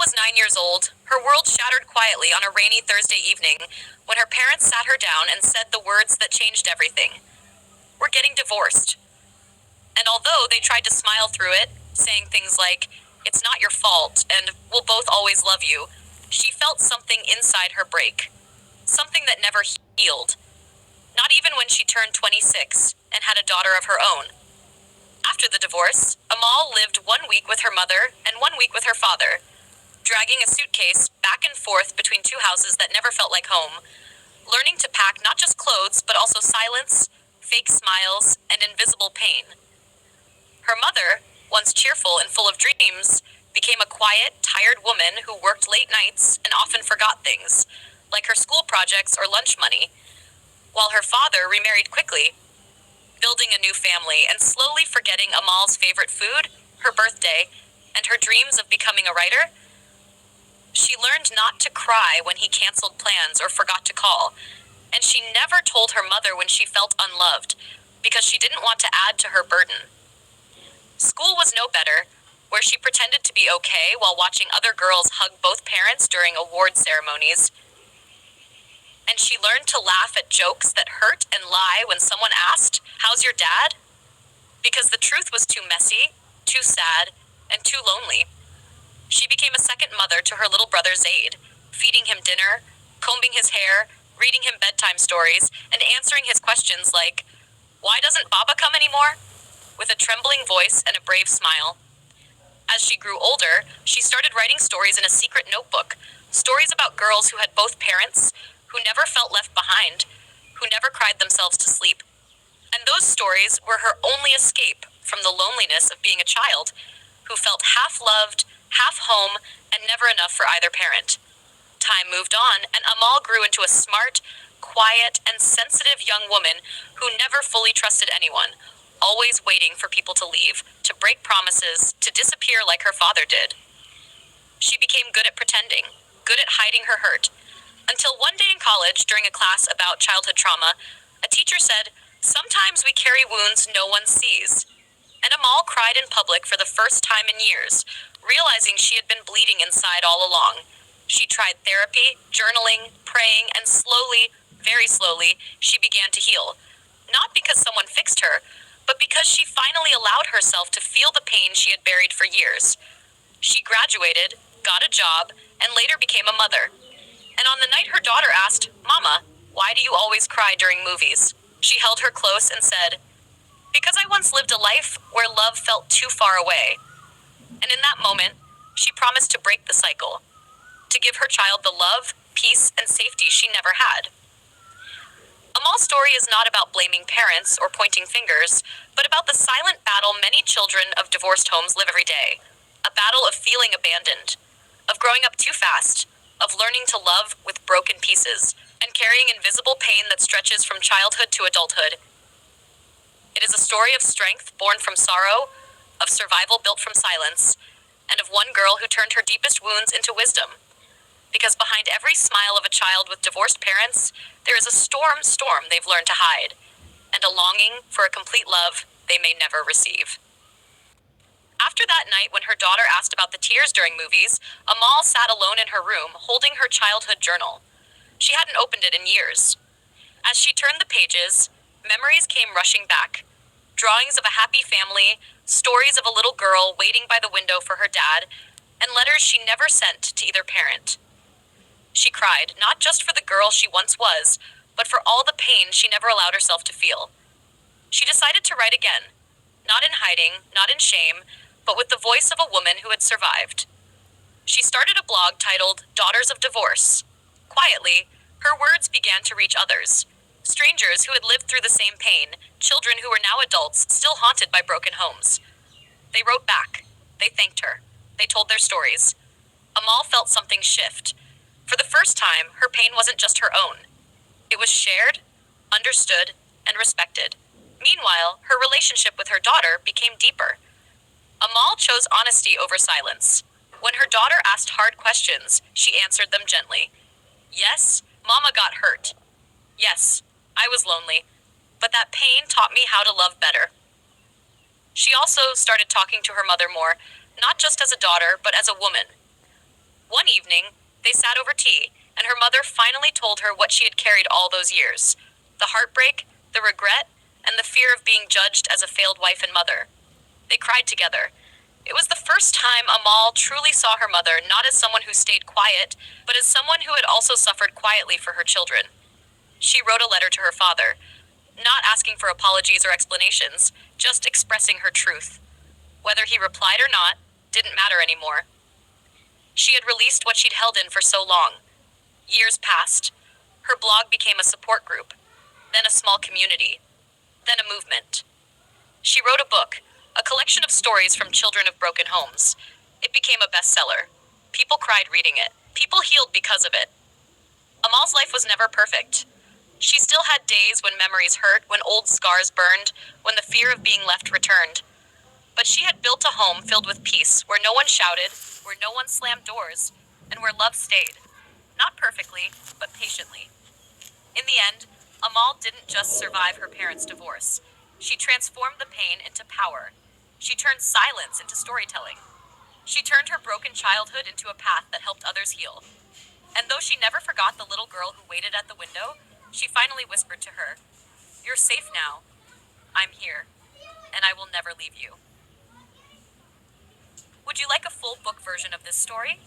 was 9 years old, her world shattered quietly on a rainy Thursday evening when her parents sat her down and said the words that changed everything. "We're getting divorced." And although they tried to smile through it, saying things like, "It's not your fault," and "We'll both always love you," she felt something inside her break. Something that never healed. Not even when she turned 26 and had a daughter of her own. After the divorce, Amal lived 1 week with her mother and 1 week with her father, dragging a suitcase back and forth between two houses that never felt like home, learning to pack not just clothes but also silence, fake smiles, and invisible pain. Her mother, once cheerful and full of dreams, became a quiet, tired woman who worked late nights and often forgot things, like her school projects or lunch money, while her father remarried quickly, building a new family and slowly forgetting Amal's favorite food, her birthday, and her dreams of becoming a writer. She learned not to cry when he canceled plans or forgot to call, and she never told her mother when she felt unloved, because she didn't want to add to her burden. School was no better, where she pretended to be okay while watching other girls hug both parents during award ceremonies. And she learned to laugh at jokes that hurt and lie when someone asked, "How's your dad?" Because the truth was too messy, too sad, and too lonely. She became a second mother to her little brother Zaid, feeding him dinner, combing his hair, reading him bedtime stories, and answering his questions like, "Why doesn't Baba come anymore?" with a trembling voice and a brave smile. As she grew older, she started writing stories in a secret notebook, stories about girls who had both parents, who never felt left behind, who never cried themselves to sleep. And those stories were her only escape from the loneliness of being a child, who felt half loved, half home, and never enough for either parent. Time moved on, and Amal grew into a smart, quiet, and sensitive young woman who never fully trusted anyone, always waiting for people to leave, to break promises, to disappear like her father did. She became good at pretending, good at hiding her hurt, until one day in college, during a class about childhood trauma, a teacher said, "Sometimes we carry wounds no one sees." And Amal cried in public for the first time in years, realizing she had been bleeding inside all along. She tried therapy, journaling, praying, and slowly, very slowly, she began to heal. Not because someone fixed her, but because she finally allowed herself to feel the pain she had buried for years. She graduated, got a job, and later became a mother. And on the night her daughter asked, "Mama, why do you always cry during movies?" she held her close and said, "Because I once lived a life where love felt too far away." And in that moment, she promised to break the cycle, to give her child the love, peace, and safety she never had. Amal's story is not about blaming parents or pointing fingers, but about the silent battle many children of divorced homes live every day. A battle of feeling abandoned, of growing up too fast, of learning to love with broken pieces, and carrying invisible pain that stretches from childhood to adulthood. It is a story of strength born from sorrow, of survival built from silence, and of one girl who turned her deepest wounds into wisdom. Because behind every smile of a child with divorced parents, there is a storm they've learned to hide, and a longing for a complete love they may never receive. After that night when her daughter asked about the tears during movies, Amal sat alone in her room, holding her childhood journal. She hadn't opened it in years. As she turned the pages, memories came rushing back. Drawings of a happy family, stories of a little girl waiting by the window for her dad, and letters she never sent to either parent. She cried, not just for the girl she once was, but for all the pain she never allowed herself to feel. She decided to write again, not in hiding, not in shame, but with the voice of a woman who had survived. She started a blog titled "Daughters of Divorce." Quietly, her words began to reach others. Strangers who had lived through the same pain, children who were now adults, still haunted by broken homes. They wrote back. They thanked her. They told their stories. Amal felt something shift. For the first time, her pain wasn't just her own. It was shared, understood, and respected. Meanwhile, her relationship with her daughter became deeper. Amal chose honesty over silence. When her daughter asked hard questions, she answered them gently. "Yes, Mama got hurt. Yes, I was lonely. But that pain taught me how to love better." She also started talking to her mother more, not just as a daughter, but as a woman. One evening, they sat over tea, and her mother finally told her what she had carried all those years: the heartbreak, the regret, and the fear of being judged as a failed wife and mother. They cried together. It was the first time Amal truly saw her mother not as someone who stayed quiet, but as someone who had also suffered quietly for her children. She wrote a letter to her father, not asking for apologies or explanations, just expressing her truth. Whether he replied or not didn't matter anymore. She had released what she'd held in for so long. Years passed. Her blog became a support group, then a small community, then a movement. She wrote a book, a collection of stories from children of broken homes. It became a bestseller. People cried reading it. People healed because of it. Amal's life was never perfect. She still had days when memories hurt, when old scars burned, when the fear of being left returned. But she had built a home filled with peace, where no one shouted, where no one slammed doors, and where love stayed. Not perfectly, but patiently. In the end, Amal didn't just survive her parents' divorce. She transformed the pain into power. She turned silence into storytelling. She turned her broken childhood into a path that helped others heal. And though she never forgot the little girl who waited at the window, she finally whispered to her, "You're safe now. I'm here, and I will never leave you." Would you like a full book version of this story?